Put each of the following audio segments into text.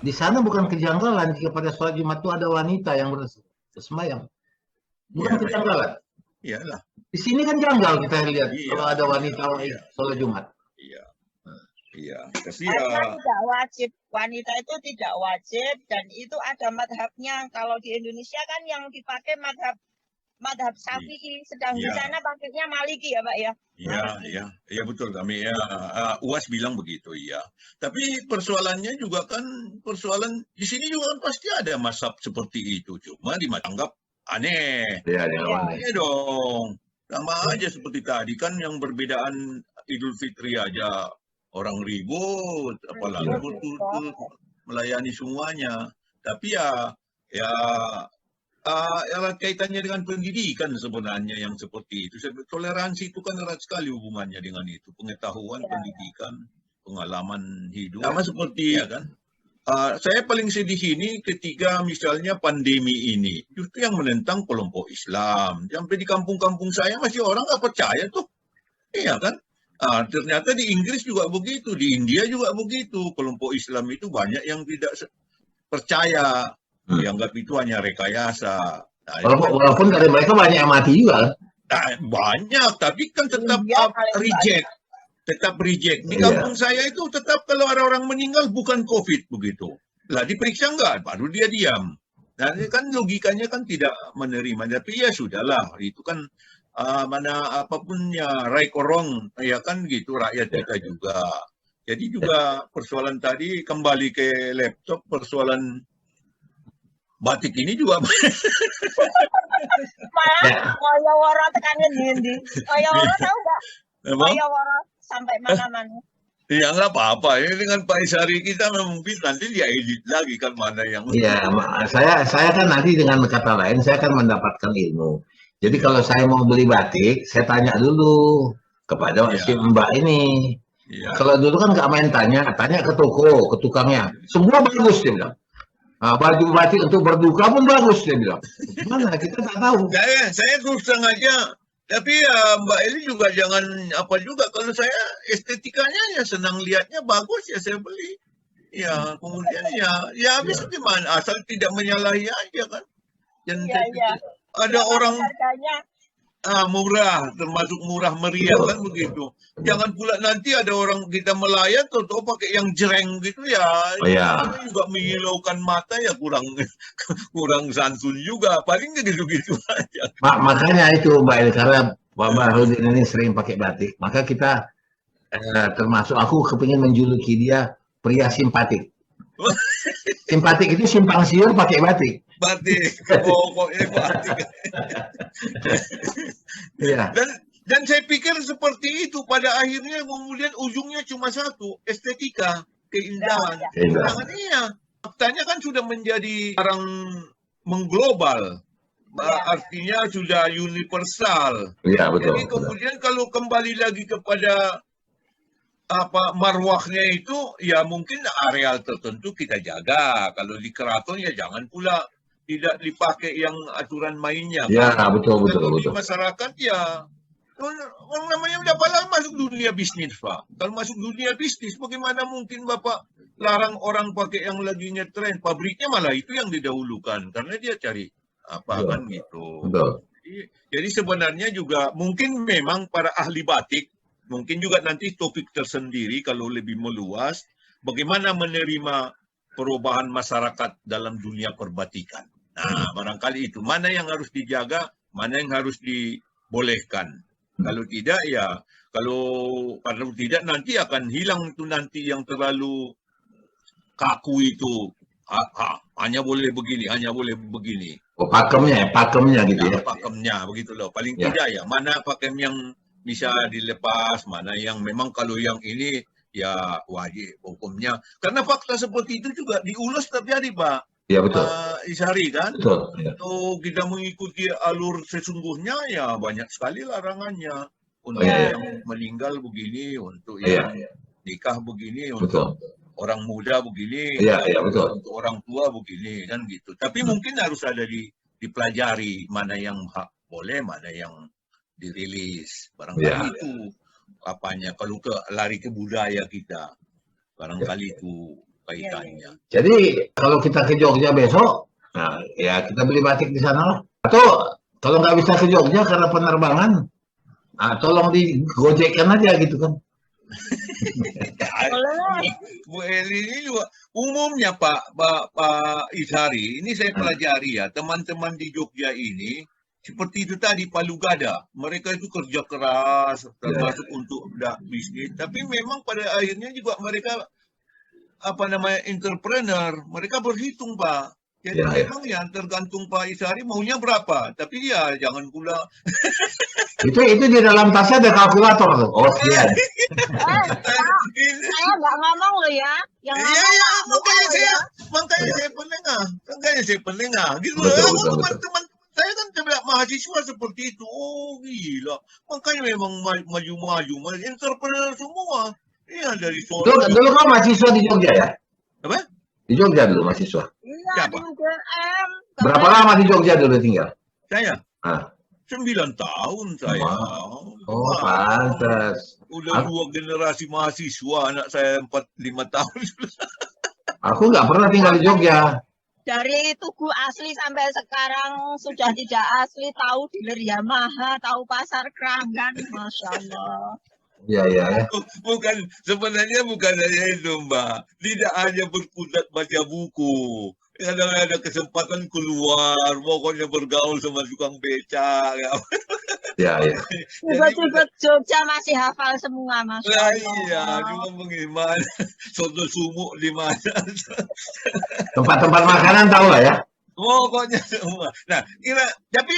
Di sana bukan kejanggalan jika pada sholat Jumat itu ada wanita yang bersembahyang. Bukan Iya, kejanggalan. iyalah. Di sini kan janggal kita lihat kalau ada Iya, wanita sholat Jumat. iya, iya. Tapi Karena tidak wajib, wanita itu tidak wajib, dan itu ada madhabnya. Kalau di Indonesia kan yang dipakai madhab Syafi'i, sedang di sana pakainya Maliki ya Pak ya? Iya betul kami ya. UAS bilang begitu ya. Tapi persoalannya juga kan persoalan di sini juga kan pasti ada mazhab seperti itu. Cuma dianggap aneh. Iya, aneh. Iya dong. Sama aja seperti tadi kan yang perbedaan Idul Fitri aja orang ribut, apalagi betul-betul melayani semuanya. Tapi ya kaitannya dengan pendidikan sebenarnya yang seperti itu. Toleransi itu kan erat sekali hubungannya dengan itu. Pengetahuan, pendidikan, pengalaman hidup. Sama seperti ya kan. Saya paling sedih ini ketika misalnya pandemi ini. Justru yang menentang kelompok Islam. Sampai di kampung-kampung saya masih orang nggak percaya tuh. Iya kan. Ternyata di Inggris juga begitu. Di India juga begitu. Kelompok Islam itu banyak yang tidak percaya. Dianggap itu hanya rekayasa. Nah, walaupun dari mereka banyak yang mati juga. Nah, banyak, tapi kan tetap reject. Tetap reject. Di kampung saya itu tetap kalau ada orang meninggal bukan COVID begitu. Lah diperiksa enggak, baru dia diam. Nah, ini kan logikanya kan tidak menerima. Tapi ya sudahlah, itu kan mana apapun ya right or wrong, ya kan gitu rakyat kita juga. Jadi juga persoalan tadi kembali ke laptop, persoalan batik ini juga malah Koyo Woro tekanin di Koyo Woro tahu nggak? Koyo Woro sampai mana-mana. Ya nggak apa-apa, ini dengan Pak Isari kita mungkin nanti dia edit lagi kan mana yang. Iya, saya kan nanti dengan kata lain saya akan mendapatkan ilmu. Jadi kalau saya mau beli batik, saya tanya dulu kepada si Mbak ini. Kalau dulu kan nggak main tanya ke toko, ke tukangnya. Semua bagus dia bilang. Baju batik untuk berduka pun bagus dia bilang. Mana kita tak tahu. Saya terus terang aja. Tapi ya Mbak Eli juga jangan apa juga. Kalau saya estetikanya ya senang lihatnya bagus ya saya beli. Ya kemudian ya habis gimana? Asal tidak menyalahi aja kan. Dan ada orang murah, termasuk murah meriah kan begitu. Jangan pula nanti ada orang kita melayat atau pakai yang jereng gitu ya. Itu juga menghilaukan mata ya kurang santun juga. Paling gitu-gitu aja. Makanya itu Mbak El, karena Pak Bahrudin ini sering pakai batik. Maka kita termasuk aku kepingin menjuluki dia pria simpatik. Simpatik itu simpang siur pakai batik. Batik, pokoknya batik. Dan saya pikir seperti itu pada akhirnya kemudian ujungnya cuma satu, estetika, keindahan. Iya. Faktanya kan sudah menjadi barang mengglobal. Artinya sudah universal. Iya, betul. Jadi kemudian kalau kembali lagi kepada marwahnya itu ya mungkin areal tertentu kita jaga. Kalau di keraton ya jangan pula tidak dipakai yang aturan mainnya. Ya, betul. Di masyarakat ya orang namanya udah paling masuk dunia bisnis, Pak. Kalau masuk dunia bisnis, bagaimana mungkin Bapak larang orang pakai yang lagi ngetren? Pabriknya malah itu yang didahulukan karena dia cari kan gitu. Jadi sebenarnya juga mungkin memang para ahli batik mungkin juga nanti topik tersendiri kalau lebih meluas bagaimana menerima perubahan masyarakat dalam dunia perbatikan. Nah, barangkali itu mana yang harus dijaga, mana yang harus dibolehkan. Kalau tidak ya, kalau tidak nanti akan hilang itu nanti yang terlalu kaku itu. Hanya boleh begini, hanya boleh begini. Pakemnya gitu ya. Pakemnya begitu loh. Paling tidak ya, mana pakem yang bisa dilepas, mana yang memang kalau yang ini ya wajib hukumnya. Karena fakta seperti itu juga diulas setiap hari, Pak. Iya, betul. Isari kan? Betul. Untuk kita mengikuti alur sesungguhnya ya banyak sekali larangannya. Untuk yang meninggal begini, untuk yang nikah begini, untuk orang muda begini, betul. untuk orang tua begini, kan gitu. Tapi mungkin harus ada dipelajari mana yang boleh, mana yang dirilis. Barangkali itu apanya kalau lari ke budaya kita. Barangkali itu kaitannya. Jadi kalau kita ke Jogja besok, nah ya kita beli batik di sana lah. Atau kalau nggak bisa ke Jogja karena penerbangan, tolong digojekkan aja gitu kan. Boleh. Bu Eli ini juga umumnya Pak Ishari, ini saya pelajari ya, teman-teman di Jogja ini seperti itu tadi palu gada, mereka itu kerja keras termasuk untuk bisnis, tapi memang pada akhirnya juga mereka entrepreneur, mereka berhitung Pak. Jadi memang ya tergantung Pak Ishari maunya berapa, tapi ya jangan pula itu di dalam tasnya ada kalkulator tuh. Oh iya. Saya nggak ngomong loh ya. Yang makanya saya penengah gitu. Teman-teman saya kan mahasiswa seperti itu. Oh gila, makanya memang maju-maju, entrepreneur semua. Iya dari Solo. Dulu kan mahasiswa di Jogja ya? Apa? Di Jogja dulu mahasiswa. Iya, di UGM. Berapa lama di Jogja dulu tinggal? Saya? 9 tahun saya. Oh, pantas. Udah 2 generasi mahasiswa, anak saya 4-5 tahun. Aku nggak pernah tinggal di Jogja. Dari Tugu asli sampai sekarang sudah tidak asli, tahu dealer Yamaha, tahu pasar Keranggan, Masya Allah. Ya. Sebenarnya bukan hanya itu Mbak. Tidak hanya berkutat baca buku. Kadang ada kesempatan keluar, pokoknya bergaul sama tukang becak. Ya. Tiba-tiba Jogja masih hafal semua, Mas. Iya, cuma bagaimana? Soto sumuk di mana? Tempat-tempat makanan tahu lah ya. Pokoknya semua. Nah, tapi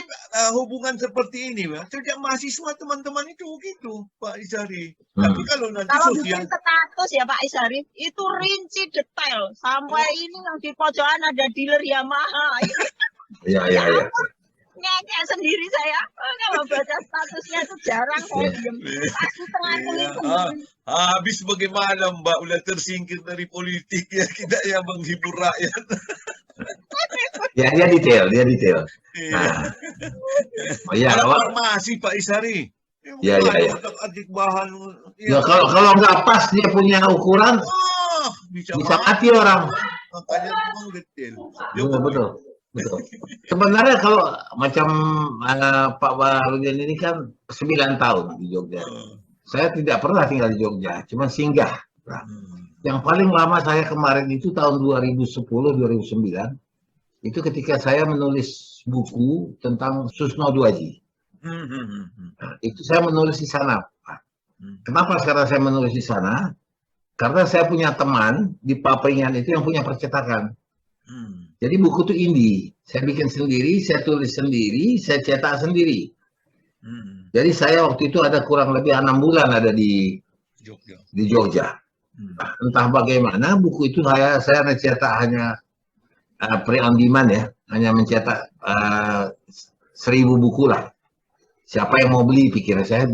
hubungan seperti ini, Pak, sejak mahasiswa teman-teman itu gitu, Pak Ishari. Tapi kalau nanti bikin status ya Pak Ishari, itu rinci detail. Sampai ini yang di pojokan ada dealer Yamaha. Iya. Ngekek sendiri saya. Kalau baca statusnya itu jarang saya diem. Pasti tengah sendiri. Habis bagaimana Mbak udah tersingkir dari politik ya, kita yang menghibur rakyat. Ya dia detail. Nah. Farmasi Pak Ishari. Iya. Adik bahan. Ya kalau nggak pas dia punya ukuran, bisa mati orang. Makanya memang detail. Betul. Sebenarnya kalau macam Pak Baharudin ini kan 9 tahun di Jogja. Saya tidak pernah tinggal di Jogja, cuma singgah. Nah, yang paling lama saya kemarin itu tahun 2010-2009. Itu ketika saya menulis buku tentang Susno Duaji. Nah, itu saya menulis di sana, Pak. Kenapa sekarang saya menulis di sana? Karena saya punya teman di Papringan itu yang punya percetakan. Jadi buku itu indie. Saya bikin sendiri, saya tulis sendiri, saya cetak sendiri. Jadi saya waktu itu ada kurang lebih 6 bulan ada di Jogja. Nah, entah bagaimana buku itu saya mencetak hanya pre on demand ya, hanya mencetak 1000 buku lah. Siapa yang mau beli? Pikiran saya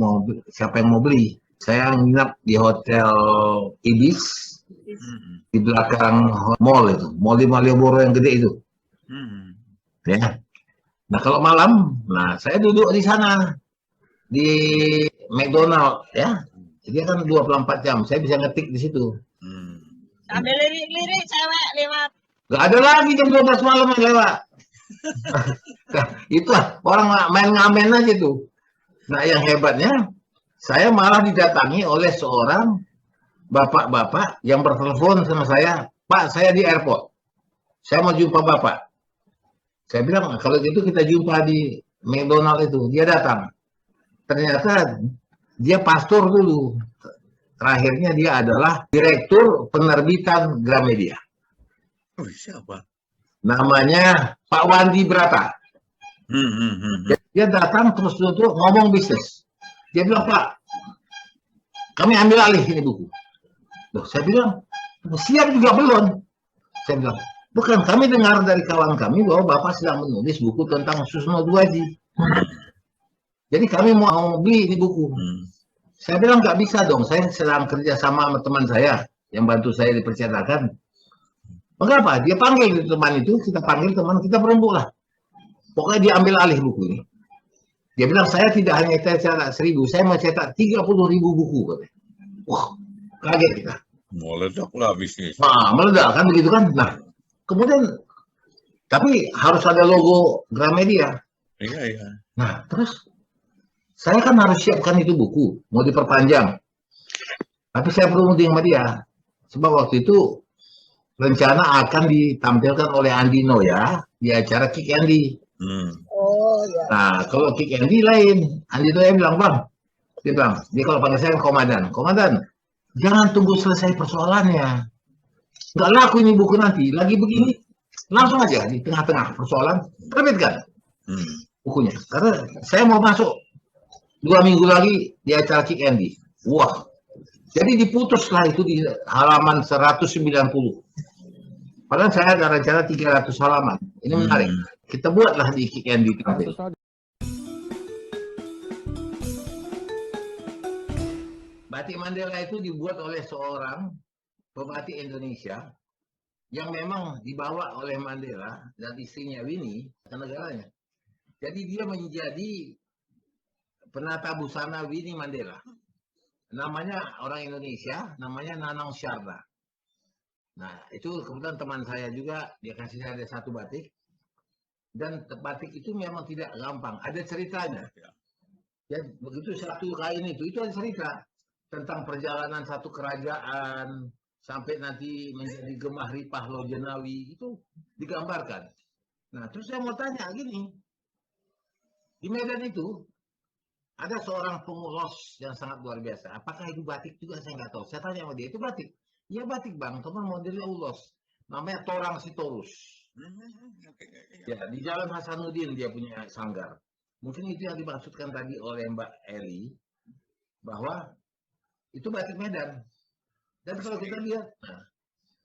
siapa yang mau beli? Saya nginap di hotel Ibis di belakang mall itu, Mall di Malioboro yang gede itu. Ya. Nah kalau malam, saya duduk di sana di McDonald ya. Jadi kan 24 jam, saya bisa ngetik di situ. Sambil lirik-lirik cewek lewat. Gak ada lagi jam 12 malam yang lewat. Itulah orang main ngamen aja tuh. Nah yang hebatnya, saya malah didatangi oleh seorang bapak-bapak yang bertelepon sama saya, Pak saya di airport, saya mau jumpa Bapak. Saya bilang kalau gitu kita jumpa di McDonald itu. Dia datang. Ternyata dia pastor dulu. Terakhirnya dia adalah direktur penerbitan Gramedia. Siapa? Namanya Pak Wandi Brata. Dia datang terus ngomong bisnis. Dia bilang, Pak, kami ambil alih ini buku. Loh, saya bilang, siap juga belum? Saya bilang, bukan, kami dengar dari kawan kami bahwa Bapak sedang menulis buku tentang Susno Duaji. Jadi kami mau beli ini buku. Saya bilang, nggak bisa dong, saya sedang kerja sama teman saya yang bantu saya di percetakan. Mengapa? Dia panggil teman itu, kita panggil teman, kita berembuk lah. Pokoknya dia ambil alih buku ini. Dia bilang, saya tidak hanya cetak 1000, saya mau cetak 30.000 buku. Wah, kaget kita. Meledak lah bisnis. Nah, meledak kan begitu kan. Nah, kemudian tapi harus ada logo Gramedia. Iya, iya. Nah, terus saya kan harus siapkan itu buku, mau diperpanjang. Tapi saya perlu sama dia. Sebab waktu itu rencana akan ditampilkan oleh Andino ya di acara Kick Andy. Oh ya. Nah, kalau Kick Andy lain, Andino yang bilang, Bang, dia kalau panggil saya komandan, jangan tunggu selesai persoalannya. Nggak laku ini buku nanti, lagi begini, langsung aja di tengah-tengah persoalan, terbitkan bukunya. Karena saya mau masuk 2 minggu lagi di acara Kick Andy. Wah, jadi diputuslah itu di halaman 190. Padahal saya ada rencana 300 halaman. Ini menarik. Kita buatlah di Kick Andy tampil. Batik Mandela itu dibuat oleh seorang pebatik Indonesia yang memang dibawa oleh Mandela dan istrinya Winnie ke negaranya. Jadi dia menjadi penata busana Winnie Mandela. Namanya orang Indonesia, namanya Nanang Syarda. Nah, itu kebetulan teman saya juga, dia kasih saya ada satu batik. Dan batik itu memang tidak gampang, ada ceritanya. Ya, begitu satu kain itu ada cerita tentang perjalanan satu kerajaan sampai nanti menjadi Gemah Ripah Lojenawi, itu digambarkan. Nah, terus saya mau tanya gini, di Medan itu ada seorang pengulos yang sangat luar biasa. Apakah itu batik juga saya nggak tahu. Saya tanya sama dia, itu batik? Iya batik bang, teman modelnya ulos. Namanya Torang Sitorus. Ya, di Jalan Hasanuddin dia punya sanggar. Mungkin itu yang dimaksudkan tadi oleh Mbak Eli, bahwa itu batik Medan. Dan kalau kita lihat,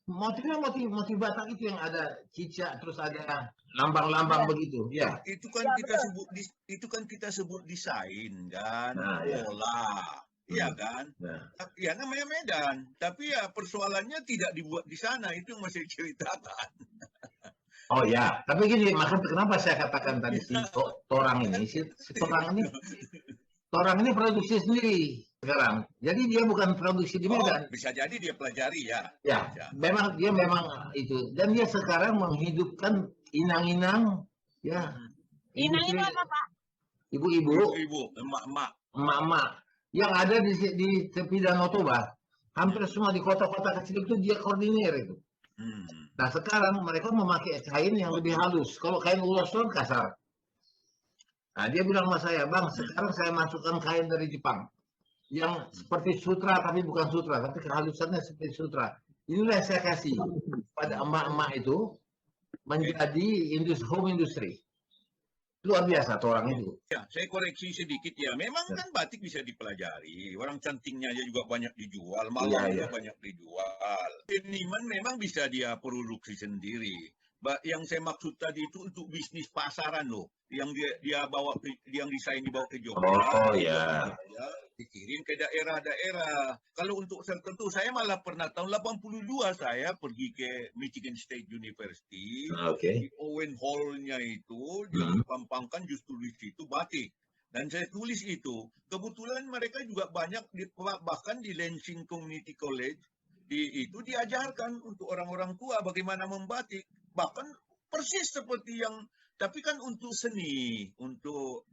motifnya motif Batak itu yang ada cicak, terus ada lambang-lambang begitu. Ya. Itu kan kita sebut desain kan, pola. Iya kan? Ya namanya Medan. Tapi ya persoalannya tidak dibuat di sana, itu yang masih diceritakan. Oh ya, tapi gini, makanya kenapa saya katakan tadi si Torang ini, Torang ini produksi sendiri sekarang. Jadi dia bukan produksi di Medan. Bisa jadi dia pelajari ya. Ya, memang dia itu. Dan dia sekarang menghidupkan inang-inang, ya. Inang-inang apa Pak? Ibu-ibu, emak-emak. Yang ada di tepi Danau Toba. Hampir semua di kota-kota kecil itu dia koordinir itu. Nah sekarang mereka memakai kain yang lebih halus. Kalau kain ulos kan kasar. Nah dia bilang sama saya, bang sekarang saya masukkan kain dari Jepang. Yang seperti sutra tapi bukan sutra. Tapi kehalusannya seperti sutra. Inilah saya kasih pada emak-emak itu menjadi home industry. Luar biasa tuh orang itu. Ya, saya koreksi sedikit ya. Memang kan batik bisa dipelajari. Orang cantingnya aja juga banyak dijual. Malam juga banyak dijual. Seniman memang bisa dia produksi sendiri. Yang saya maksud tadi itu untuk bisnis pasaran loh. Yang dia bawa, yang desain dibawa ke Jogja. Oh ya. Dikirim ke daerah-daerah. Kalau untuk tertentu, saya malah pernah tahun 82 saya pergi ke Michigan State University. Di Owen Hall-nya itu, dia pampangkan justru di situ batik. Dan saya tulis itu. Kebetulan mereka juga banyak, bahkan di Lansing Community College, itu diajarkan untuk orang-orang tua bagaimana membatik. Bahkan persis seperti yang, tapi kan untuk seni, untuk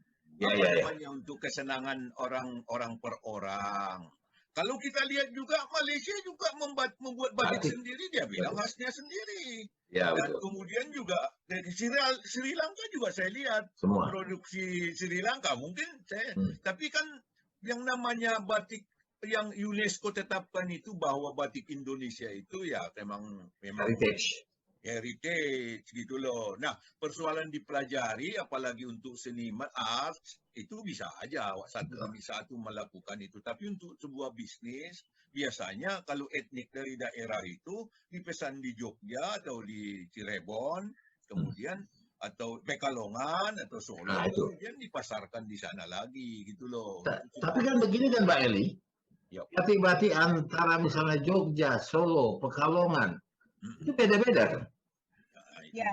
untuk kesenangan orang per orang. Kalau kita lihat juga Malaysia juga membuat batik sendiri, dia bilang khasnya sendiri. Dan kemudian juga dari Sri Lanka juga saya lihat produksi Sri Lanka mungkin tapi kan yang namanya batik yang UNESCO tetapkan itu bahwa batik Indonesia itu ya memang heritage gitu loh. Nah, persoalan dipelajari apalagi untuk seniman art itu bisa aja satu melakukan itu. Tapi untuk sebuah bisnis biasanya kalau etnik dari daerah itu dipesan di Jogja atau di Cirebon, kemudian atau Pekalongan atau Solo, kemudian dipasarkan di sana lagi gitu loh. Tapi kan begini kan Mbak Eli, batik-batik antara misalnya Jogja, Solo, Pekalongan, itu beda-beda kan? Ya.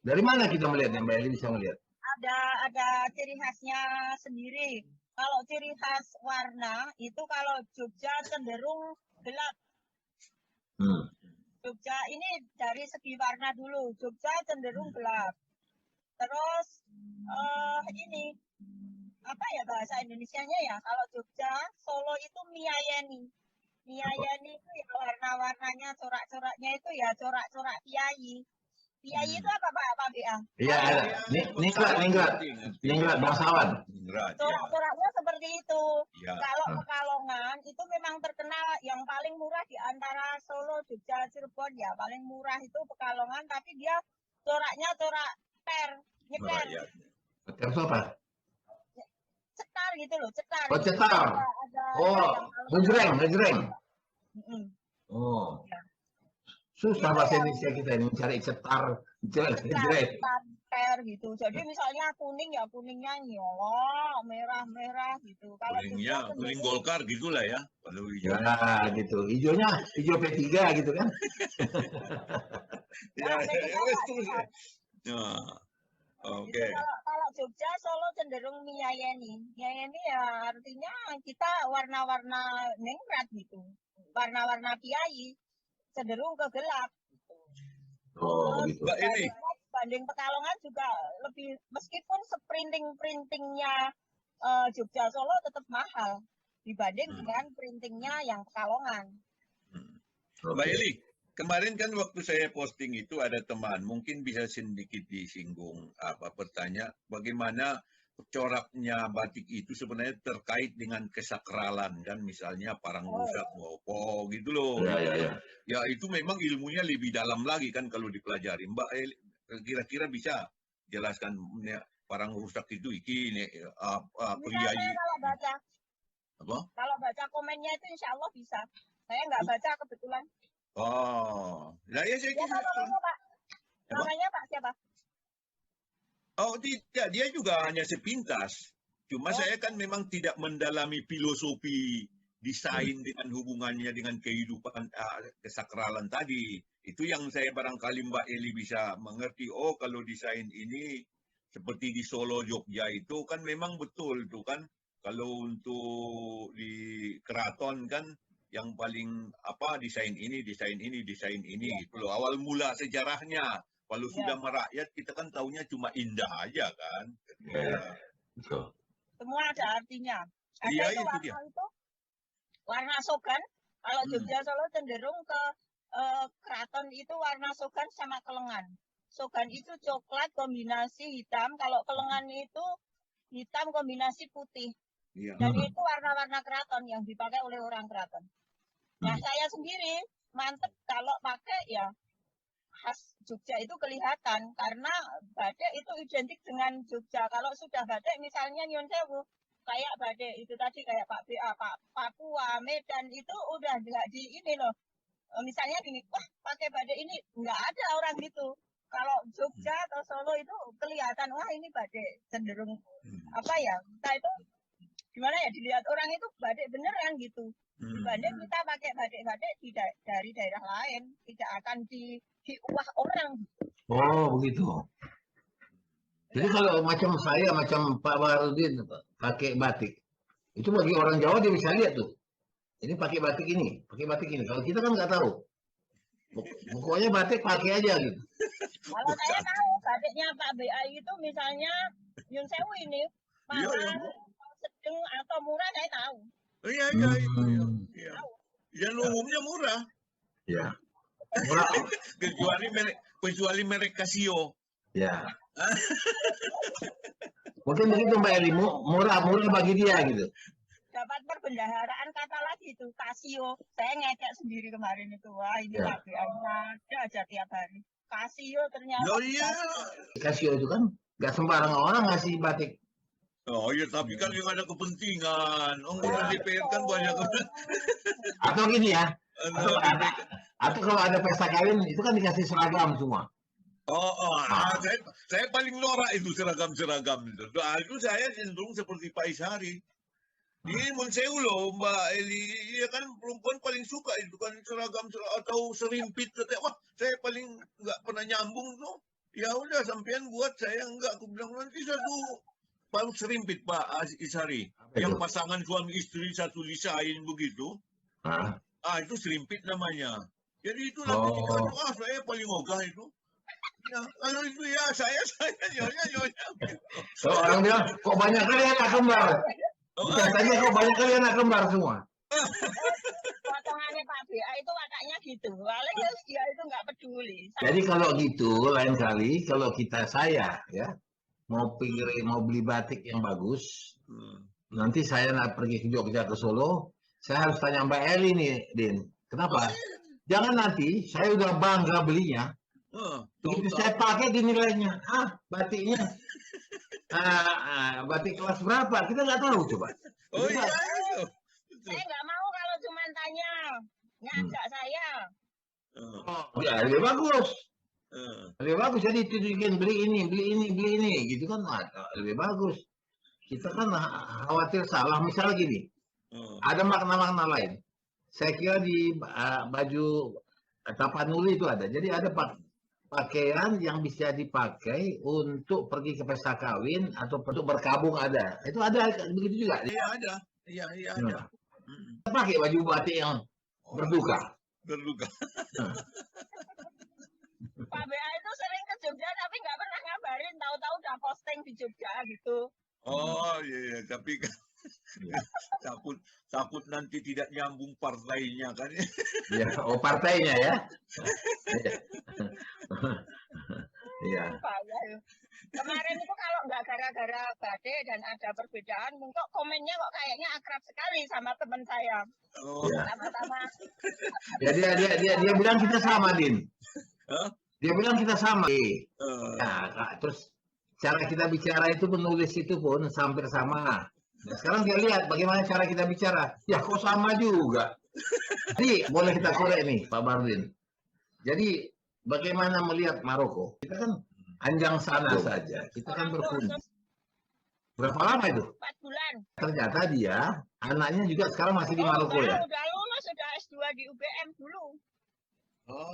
Dari mana kita melihatnya, Mbak Eli bisa melihat? Ada ciri khasnya sendiri. Kalau ciri khas warna itu kalau Jogja cenderung gelap, Jogja ini dari segi warna dulu, Jogja cenderung gelap. Terus ini apa ya bahasa Indonesianya ya? Kalau Jogja, Solo itu miyayeni. Miyayeni itu ya warna-warnanya, corak-coraknya itu ya corak-corak piyayi. Piyayi itu apa Pak BA? Iya, ningrat bangsawan. Corak-coraknya seperti itu. Ya. Kalau Pekalongan itu memang terkenal yang paling murah di antara Solo, Jogja, Cirebon ya. Paling murah itu Pekalongan, tapi dia coraknya corak nyeper. Ya. Hotel apa? Cetar gitu loh, cetar. Oh, cetar. Ngejreng. Oh. Ya. Susah bahasa Indonesia kita ini mencari cetar, cetar gitu. Jadi misalnya kuning ya kuningnya nyolok, merah gitu. Kalau kuningnya kuning Golkar gitulah ya. Kalau hijau. Ya gitu. Hijaunya hijau P3 gitu kan. Oke. Kalau Jogja, Solo cenderung miyayeni. Miyayeni ya artinya kita warna-warna ningrat gitu. Warna-warna piyayi. Cenderung ke gelap. Oh, gitu. Mbak ini banding Pekalongan juga lebih, meskipun printingnya Jogja Solo tetap mahal dibanding dengan printingnya yang Pekalongan. Mbak Eli, kemarin kan waktu saya posting itu ada teman, mungkin bisa sedikit disinggung bertanya bagaimana coraknya batik itu sebenarnya terkait dengan kesakralan kan, misalnya parang rusak bopo gitu loh. Ya itu memang ilmunya lebih dalam lagi kan kalau dipelajari. Mbak Eli kira-kira bisa jelaskan parang rusak itu ini priayi. Kalau baca komennya itu insya Allah bisa. Saya nggak baca kebetulan. Oh, nah ya saya kira. Namanya Pak siapa? Oh tidak, dia juga hanya sepintas. Cuma saya kan memang tidak mendalami filosofi desain dengan hubungannya dengan kehidupan kesakralan tadi. Itu yang saya barangkali Mbak Eli bisa mengerti. Oh kalau desain ini seperti di Solo, Jogja itu kan memang betul tuh kan. Kalau untuk di keraton kan yang paling desain ini. Gitu loh. Awal mula sejarahnya. Kalau sudah merakyat kita kan taunya cuma indah aja kan. Betul. Semua ada artinya. Iya itu dia. Warna sogan. Kalau Jogja Solo cenderung ke keraton itu warna sogan sama kelengan. Sogan itu coklat kombinasi hitam. Kalau kelengan itu hitam kombinasi putih. Iya. Dan itu warna-warna keraton yang dipakai oleh orang keraton. Nah saya sendiri mantep kalau pakai ya khas Jogja itu kelihatan karena batik itu identik dengan Jogja. Kalau sudah batik misalnya Nyun Sewu kayak batik itu tadi kayak Pak BA, Pak Papua, Medan itu udah nggak di ini loh. Misalnya gini, wah pakai batik ini nggak ada orang gitu. Kalau Jogja atau Solo itu kelihatan wah ini batik cenderung kita itu gimana ya dilihat orang itu batik beneran gitu. Dibanding kita pakai batik-batik dari daerah lain tidak akan diuah orang. Oh begitu. Jadi kalau macam saya, macam Pak Barudin pakai batik, itu bagi orang Jawa dia bisa lihat tuh. Ini pakai batik ini. Kalau kita kan nggak tahu. Pokoknya batik pakai aja gitu. Kalau saya tahu batiknya Pak BA itu misalnya Nyun Sewu ini mahal, sedang atau murah saya tahu. Iya. Yang umumnya murah. Ya. Murah. kecuali merek Casio. Ya. Mungkin begitu Mbak Eli, murah bagi dia gitu. Dapat perbendaharaan kata lagi itu Casio. Saya ngecek sendiri kemarin itu. Wah ini Pak BA ada aja tiap hari. Casio ternyata. Oh iya. Casio itu kan nggak sembarang orang ngasih batik. Oh iya, tapi kan yang ada kepentingan. Orang DPR kan banyak. Atau gini ya. Atau kalau ada pesta kawin itu kan dikasih seragam semua. Saya paling norak itu seragam itu. Itu saya cenderung seperti Pak Ishari. Ini Monsewu loh Mbak Eli, ya kan perempuan paling suka itu kan seragam atau serimpit. Wah, saya paling nggak pernah nyambung tuh. Ya udah sampean buat saya nggak. Aku bilang nanti satu baru serimpit Pak Ishari. Yang pasangan suami istri satu desain begitu. Itu serimpit namanya. Jadi itu lagunya, Oh. aduh, saya paling ogah itu. Ya, kalau itu ya saya nyonya. Kalau orang bilang, kok banyak kali anak kembar? Katanya kok banyak kali anak kembar semua. Potongannya Pak BA itu wataknya gitu. Paling dia itu nggak peduli. Jadi kalau gitu, lain kali kalau saya ya mau beli batik yang bagus, nanti saya pergi ke Jogja ke Solo, saya harus tanya Mbak Eli nih, Din. Kenapa? Jangan nanti saya udah bangga belinya, begitu saya pakai dinilainya, batiknya batik kelas berapa? Kita nggak tahu coba. Oh iya, itu. Saya nggak mau kalau cuma tanya, ngajak saya. Oh, ya lebih bagus. Lebih bagus, jadi tunjukin beli ini, gitu kan lebih bagus. Kita kan khawatir salah, misalnya gini, ada makna-makna lain. Saya kira di baju Tapanuli itu ada, jadi ada pakaian yang bisa dipakai untuk pergi ke pesta kawin atau untuk berkabung ada. Itu ada begitu juga. Iya ada. Iya ada. Kita pakai baju batik yang berduka. Pak BA itu sering ke Jogja tapi nggak pernah ngabarin, tahu-tahu udah posting di Jogja gitu. Oh iya, tapi kan takut nanti tidak nyambung partainya kan. Ya, partainya ya. Iya. Kemarin itu kalau nggak gara-gara badai dan ada perbedaan, kok komennya kok kayaknya akrab sekali sama teman saya. Sama-sama. Ya dia bilang kita sama, Din. Dia bilang kita sama. Nah, terus cara kita bicara itu, menulis itu pun hampir sama. Nah, sekarang dia lihat bagaimana cara kita bicara. Ya kok sama juga. Jadi boleh kita korek nih Pak Bardin. Jadi bagaimana melihat Maroko? Kita kan anjang sana saja. Kita kan berkunjung. Berapa lama itu? 4 bulan. Ternyata dia, anaknya juga sekarang masih di Maroko ya? Udah lulus, sudah S2 di UGM dulu.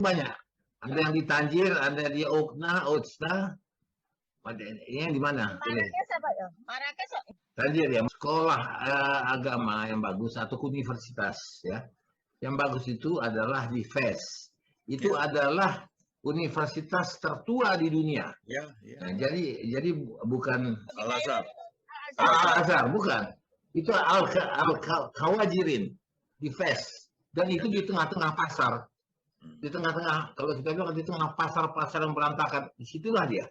Banyak. Ada yang di Tanjir, ada di Otsna. Ini yang di mana? Marrakesh apa ya? Marrakesh. Tanjir ya, sekolah agama yang bagus atau universitas ya. Yang bagus itu adalah di Fes. Itu adalah universitas tertua di dunia. Ya. Nah, jadi bukan Al-Azhar. Al-Azhar, bukan. Itu Al-Khawajirin di Fes. Dan itu di tengah-tengah pasar. Di tengah-tengah, kalau kita bilang di tengah pasar-pasar yang berantakan, disitulah dia.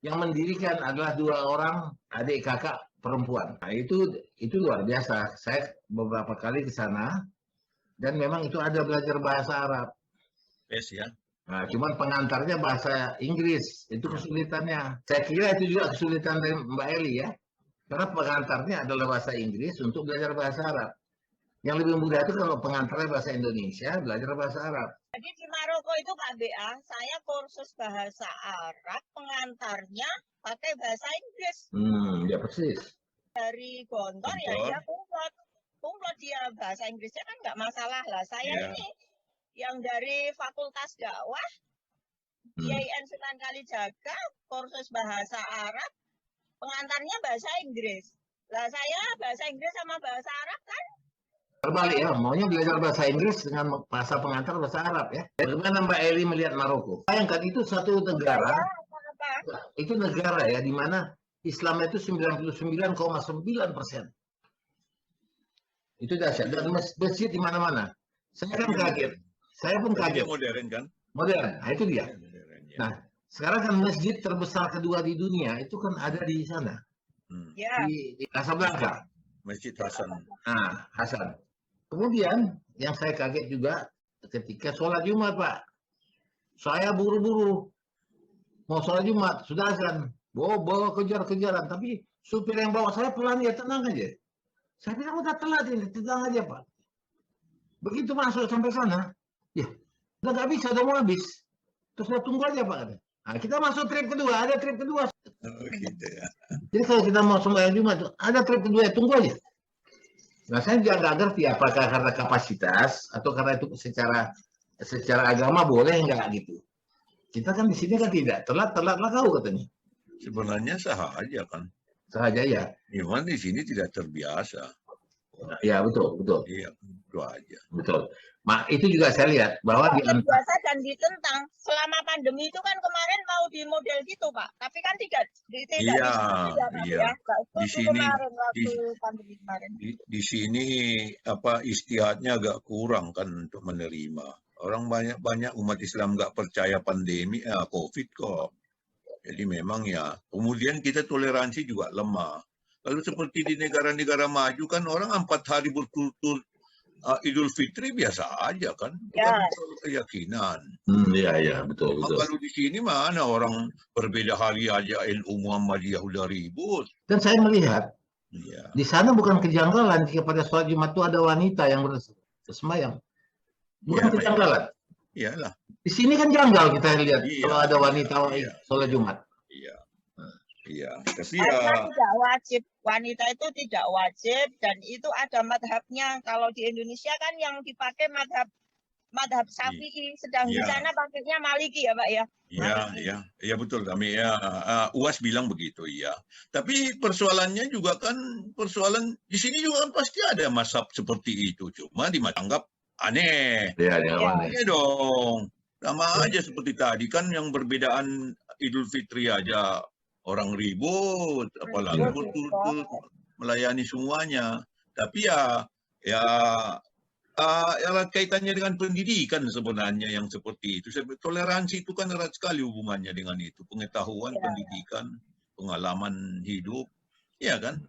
Yang mendirikan adalah 2 orang adik kakak perempuan. Nah, itu luar biasa. Saya beberapa kali ke sana dan memang itu ada belajar bahasa Arab. Yes ya. Nah, cuman pengantarnya bahasa Inggris. Itu kesulitannya. Saya kira itu juga kesulitan dari Mbak Eli ya. Karena pengantarnya adalah bahasa Inggris untuk belajar bahasa Arab. Yang lebih mudah itu kalau pengantarnya bahasa Indonesia, belajar bahasa Arab. Jadi di Maroko itu Pak BA, saya kursus bahasa Arab, pengantarnya pakai bahasa Inggris. Ya persis. Dari Gontor ya dia kumlot dia bahasa Inggrisnya kan nggak masalah lah. Saya ini yang dari Fakultas Dakwah, IAIN Sunan Kalijaga, kursus bahasa Arab, pengantarnya bahasa Inggris. Lah saya bahasa Inggris sama bahasa Arab kan terbalik ya, maunya belajar bahasa Inggris dengan bahasa pengantar bahasa Arab ya. Bagaimana Mbak Eli melihat Maroko? Bayangkan itu satu negara, itu negara ya, di mana Islam itu 99,9%. Itu dahsyat. Dan masjid di mana-mana. Saya kan kaget. Saya pun kaget. Modern kan? Modern. Nah, itu dia. Nah, sekarang kan masjid terbesar kedua di dunia itu kan ada di sana. Di Casablanca. Masjid Hasan. Nah, Hasan. Kemudian yang saya kaget juga ketika sholat Jumat, Pak. Saya buru-buru mau sholat Jumat, sudah azan. Bawa kejar-kejaran, tapi supir yang bawa saya pelan ya, tenang aja. Saya bilang udah telat ini, tenang aja Pak. Begitu masuk sampai sana, ya udah nggak bisa, udah mau habis. Terus udah tunggu aja Pak. Nah, kita masuk trip kedua, ada trip kedua. Gitu ya. Jadi kalau kita mau sembahyang Jumat, ada trip kedua, tunggu aja. Nah, saya juga nggak ngerti apakah karena kapasitas atau karena itu secara agama boleh nggak gitu. Kita kan di sini kan tidak, telat-telatlah kau katanya. Sebenarnya sah aja kan. Sah aja ya. Cuman di sini tidak terbiasa. Ya, betul, betul. Iya, itu aja. Betul. Itu juga saya lihat bahwa di biasa dan ditentang. Selama pandemi itu kan kemarin mau di model gitu, Pak. Tapi kan tidak Iya, disetujui ya, Pak, iya. ya. Nggak Di setuju sini kemarin di, waktu pandemi kemarin. di sini istihadnya agak kurang kan untuk menerima. Orang banyak umat Islam nggak percaya pandemi, COVID kok. Jadi memang ya, kemudian kita toleransi juga lemah. Kalau seperti di negara-negara maju kan orang 4 hari berturut-turut Idul Fitri biasa aja kan, itu kan keyakinan. Iya, betul. Kalau di sini mana orang berbeda hari aja NU Muhammadiyah udah ribut. Dan saya melihat di sana bukan kejanggalan jika pada sholat Jumat itu ada wanita yang bersemayam. Bukan kejanggalan. Iyalah. Di sini kan janggal kita lihat kalau ada wanita sholat Jumat. Iya. Tapi karena tidak wajib, wanita itu tidak wajib dan itu ada madhabnya. Kalau di Indonesia kan yang dipakai madhab Syafi'i, sedang di sana pakainya Maliki ya Pak ya. Iya betul kami UAS bilang begitu ya. Tapi persoalannya juga kan di sini juga kan pasti ada mazhab seperti itu, cuma dianggap aneh. Iya dong. Sama aja seperti tadi kan yang perbedaan Idul Fitri aja orang ribut, apalagi berturut-turut melayani semuanya. Tapi ya kaitannya dengan pendidikan sebenarnya yang seperti itu. Toleransi itu kan erat sekali hubungannya dengan itu. Pengetahuan, pendidikan, pengalaman hidup, ya kan?